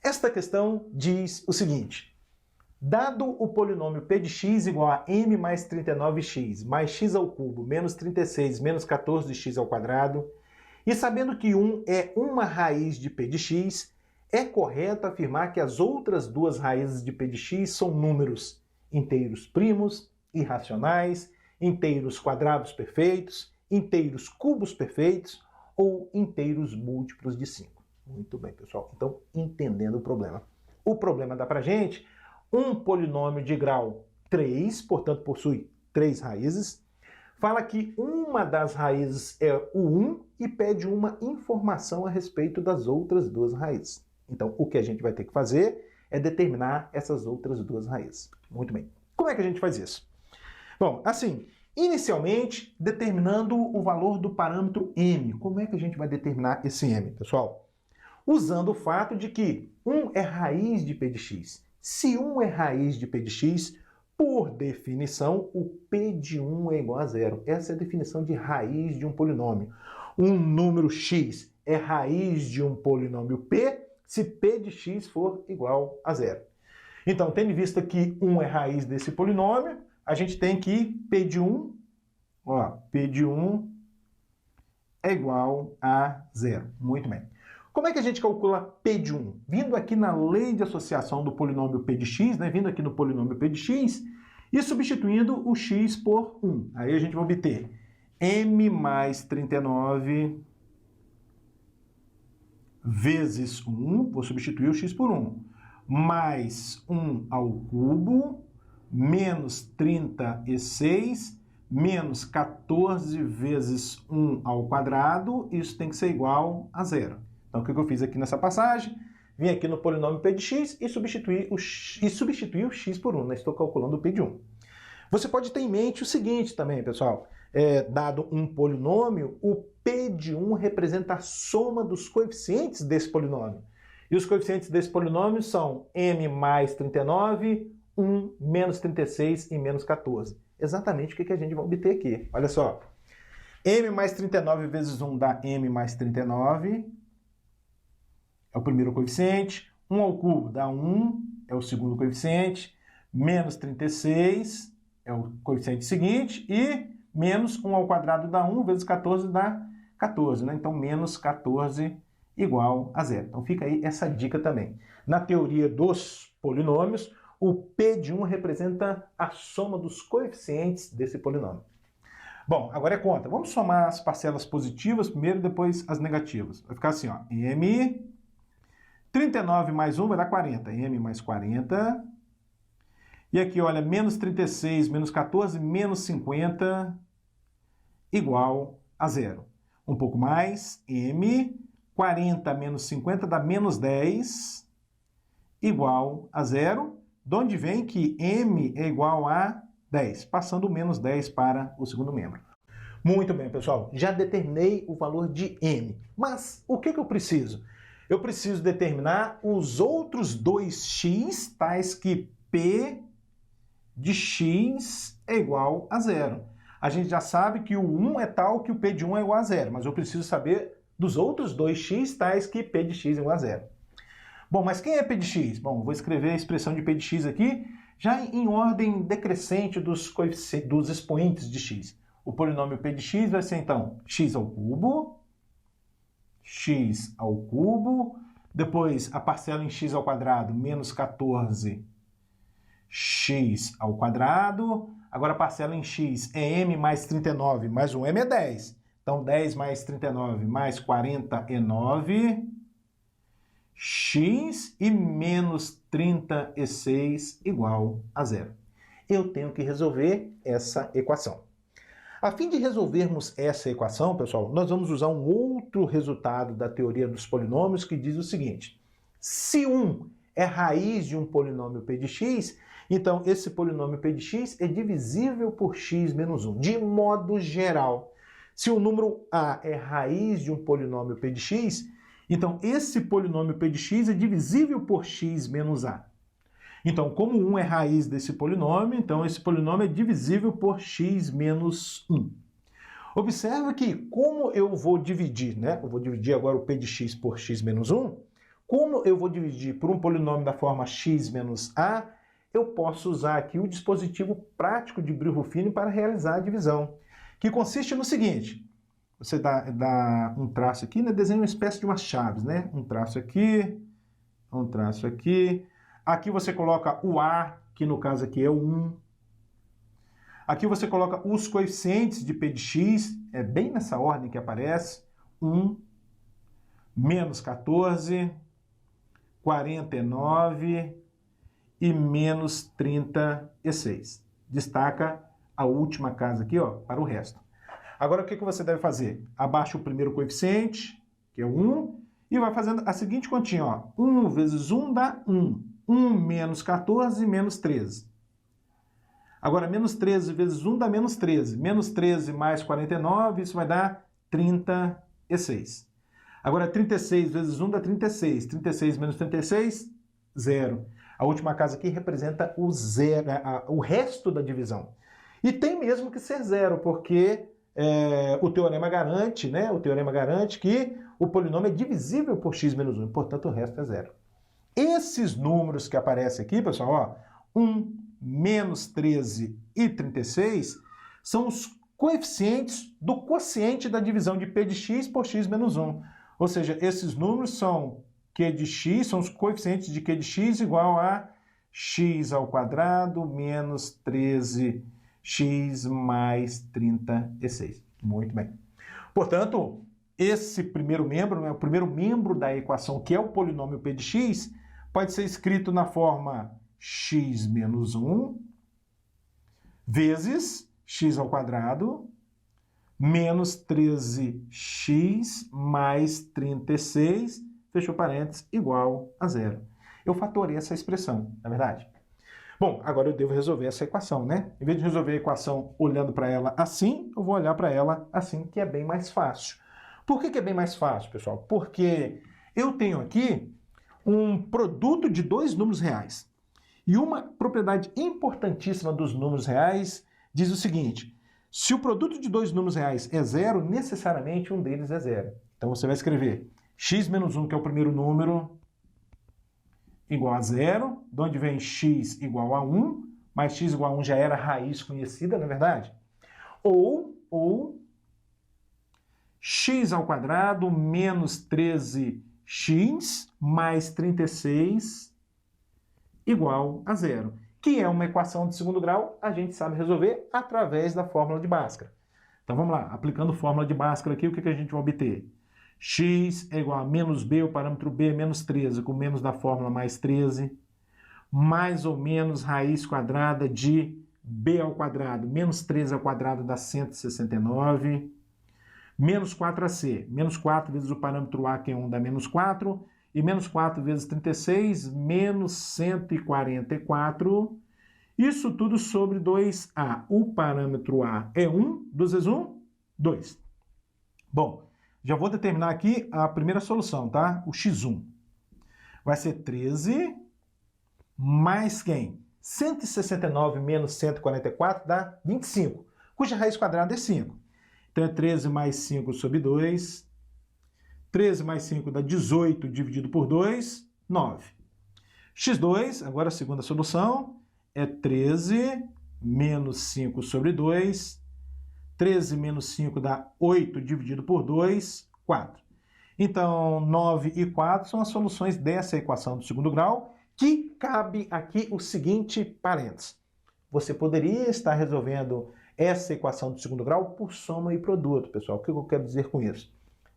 Esta questão diz o seguinte: dado o polinômio p de x igual a m mais 39x mais x ao cubo menos 36 menos 14x ao quadrado, e sabendo que 1 é uma raiz de p de x, é correto afirmar que as outras duas raízes de p de x são números inteiros primos, irracionais, inteiros quadrados perfeitos, inteiros cubos perfeitos ou inteiros múltiplos de 5. Muito bem, pessoal. Então, entendendo o problema. O problema dá pra gente um polinômio de grau 3, portanto possui 3 raízes, fala que uma das raízes é o 1 e pede uma informação a respeito das outras duas raízes. Então, o que a gente vai ter que fazer é determinar essas outras duas raízes. Muito bem. Como é que a gente faz isso? Bom, assim, inicialmente, determinando o valor do parâmetro m. Como é que a gente vai determinar esse m, pessoal? Usando o fato de que 1 é raiz de p de x. Se 1 é raiz de p de x, por definição, o p de 1 é igual a zero. Essa é a definição de raiz de um polinômio. Um número x é raiz de um polinômio p se p de x for igual a zero. Então, tendo em vista que 1 é raiz desse polinômio, a gente tem que p de 1, p de 1 é igual a zero. Muito bem. Como é que a gente calcula p de 1? Vindo aqui na lei de associação do polinômio p de x, vindo aqui no polinômio p de x, e substituindo o x por 1. Aí a gente vai obter m mais 39 vezes 1, vou substituir o x por 1, mais 1 ao cubo, menos 36, menos 14 vezes 1 ao quadrado, isso tem que ser igual a zero. Então, o que eu fiz aqui nessa passagem? Vim aqui no polinômio p de x e substituí o x por 1. Estou calculando o p de 1. Você pode ter em mente o seguinte também, pessoal. Dado um polinômio, o p de 1 representa a soma dos coeficientes desse polinômio. E os coeficientes desse polinômio são m mais 39, 1, menos 36 e menos 14. Exatamente o que a gente vai obter aqui. Olha só. m mais 39 vezes 1 dá m mais 39. É o primeiro coeficiente. 1 ao cubo dá 1, é o segundo coeficiente. Menos 36 é o coeficiente seguinte. E menos 1 ao quadrado dá 1, vezes 14 dá 14. Então, menos 14 igual a zero. Então, fica aí essa dica também. Na teoria dos polinômios, o p de 1 representa a soma dos coeficientes desse polinômio. Bom, agora é conta. Vamos somar as parcelas positivas primeiro, depois as negativas. Vai ficar assim, m... 39 mais 1 vai dar 40. M mais 40. E aqui, olha, menos 36, menos 14, menos 50, igual a zero. Um pouco mais, M, 40 menos 50 dá menos 10, igual a zero. De onde vem que M é igual a 10, passando o menos 10 para o segundo membro. Muito bem, pessoal. Já determinei o valor de M. Mas o que eu preciso? Eu preciso determinar os outros dois x, tais que p de x é igual a zero. A gente já sabe que o 1 é tal que o p de 1 é igual a zero, mas eu preciso saber dos outros dois x, tais que p de x é igual a zero. Bom, mas quem é p de x? Bom, vou escrever a expressão de p de x aqui, já em ordem decrescente dos expoentes de x. O polinômio p de x vai ser, então, x ao cubo, depois a parcela em x ao quadrado, menos 14 x ao quadrado. Agora a parcela em x é m mais 39, mais um m é 10. Então 10 mais 39 mais 49 x e menos 36 igual a zero. Eu tenho que resolver essa equação. A fim de resolvermos essa equação, pessoal, nós vamos usar um outro resultado da teoria dos polinômios que diz o seguinte: se 1 é raiz de um polinômio p de x, então esse polinômio p de x é divisível por x menos 1. De modo geral, se o número a é raiz de um polinômio p de x, então esse polinômio p de x é divisível por x menos a. Então, como 1 é raiz desse polinômio, então esse polinômio é divisível por x menos 1. Observe que, como eu vou dividir, eu vou dividir agora o p de x por x menos 1, como eu vou dividir por um polinômio da forma x menos a, eu posso usar aqui o dispositivo prático de Bri-Ruffini para realizar a divisão, que consiste no seguinte: você dá um traço aqui, né? Desenha uma espécie de umas chaves, né? Um traço aqui, um traço aqui. Aqui você coloca o a, que no caso aqui é o 1. Aqui você coloca os coeficientes de p de x, é bem nessa ordem que aparece: 1, menos 14, 49 e menos 36. Destaca a última casa aqui, ó, para o resto. Agora, o que você deve fazer? Abaixa o primeiro coeficiente, que é o 1, e vai fazendo a seguinte continha, ó. 1 vezes 1 dá 1. 1 menos 14 menos 13. Agora, menos 13 vezes 1 dá menos 13. Menos 13 mais 49, isso vai dar 36. Agora, 36 vezes 1 dá 36. 36 menos 36, 0. A última casa aqui representa o zero, o resto da divisão. E tem mesmo que ser 0, porque o teorema garante, né? O teorema garante que o polinômio é divisível por x menos 1, portanto o resto é 0. Esses números que aparecem aqui, pessoal, ó, 1, menos 13 e 36, são os coeficientes do quociente da divisão de p de x por x menos 1. Ou seja, esses números são q de x, são os coeficientes de q de x igual a x ao quadrado menos 13x mais 36. Muito bem. Portanto, esse primeiro membro, né, o primeiro membro da equação, que é o polinômio p de x, pode ser escrito na forma x menos 1 vezes x ao quadrado menos 13x mais 36, fechou parênteses, igual a 0. Eu fatorei essa expressão, não é verdade? Bom, agora eu devo resolver essa equação, né? Em vez de resolver a equação olhando para ela assim, eu vou olhar para ela assim, que é bem mais fácil. Por que é bem mais fácil, pessoal? Porque eu tenho aqui um produto de dois números reais. E uma propriedade importantíssima dos números reais diz o seguinte: se o produto de dois números reais é 0, necessariamente um deles é 0. Então você vai escrever x menos 1, que é o primeiro número, igual a 0, de onde vem x igual a 1, mas x igual a 1 já era raiz conhecida, não é verdade? Ou x ao quadrado menos 13x mais 36 igual a 0, que é uma equação de segundo grau, a gente sabe resolver através da fórmula de Bhaskara. Então vamos lá, aplicando fórmula de Bhaskara aqui, o que a gente vai obter? X é igual a menos b, o parâmetro b, menos 13, com menos da fórmula mais 13, mais ou menos raiz quadrada de b ao quadrado, menos 13 ao quadrado dá 169, menos 4ac, menos 4 vezes o parâmetro a, que é 1, dá menos 4, e menos 4 vezes 36, menos 144, isso tudo sobre 2a. O parâmetro a é 1, 2 vezes 1, 2. Bom, já vou determinar aqui a primeira solução, tá? O x1. Vai ser 13 mais quem? 169 menos 144 dá 25, cuja raiz quadrada é 5. Então é 13 mais 5 sobre 2. 13 mais 5 dá 18 dividido por 2, 9. x2, agora a segunda solução, é 13 menos 5 sobre 2. 13 menos 5 dá 8 dividido por 2, 4. Então, 9 e 4 são as soluções dessa equação do segundo grau, que cabe aqui o seguinte parênteses. Você poderia estar resolvendo essa equação do segundo grau por soma e produto, pessoal. O que eu quero dizer com isso?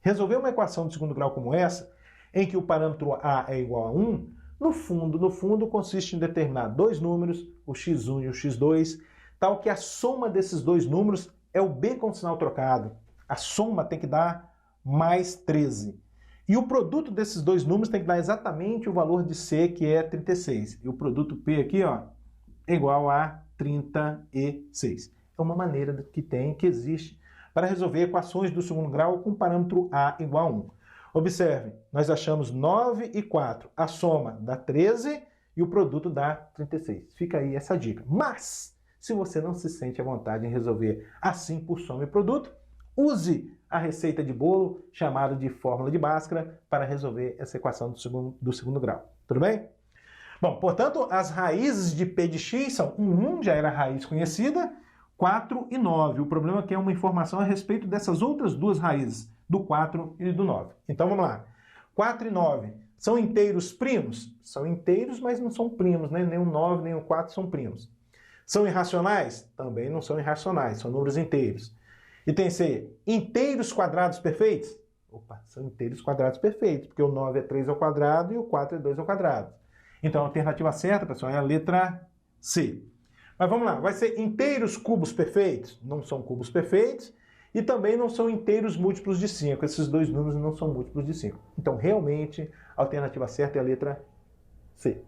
Resolver uma equação de segundo grau como essa, em que o parâmetro a é igual a 1, no fundo, consiste em determinar dois números, o x1 e o x2, tal que a soma desses dois números é o b com sinal trocado. A soma tem que dar mais 13. E o produto desses dois números tem que dar exatamente o valor de c, que é 36. E o produto p aqui, ó, é igual a 36. É uma maneira que existe para resolver equações do segundo grau com parâmetro a igual a 1. Observe, nós achamos 9 e 4. A soma dá 13 e o produto dá 36. Fica aí essa dica. Mas, se você não se sente à vontade em resolver assim por soma e produto, Use a receita de bolo, chamada de fórmula de Bhaskara, para resolver essa equação do segundo grau. Tudo bem? Bom, portanto, as raízes de P de x são 1 já era a raiz conhecida, 4 e 9. O problema é que é uma informação a respeito dessas outras duas raízes, do 4 e do 9. Então, vamos lá. 4 e 9 são inteiros primos? São inteiros, mas não são primos, né? Nem o 9 nem o 4 são primos. São irracionais? Também não são irracionais, são números inteiros. Item C, inteiros quadrados perfeitos? Opa, são inteiros quadrados perfeitos, porque o 9 é 3 ao quadrado e o 4 é 2 ao quadrado. Então, a alternativa certa, pessoal, é a letra C. Mas vamos lá, vai ser inteiros cubos perfeitos? Não são cubos perfeitos e também não são inteiros múltiplos de 5. Esses dois números não são múltiplos de 5. Então, realmente, a alternativa certa é a letra C.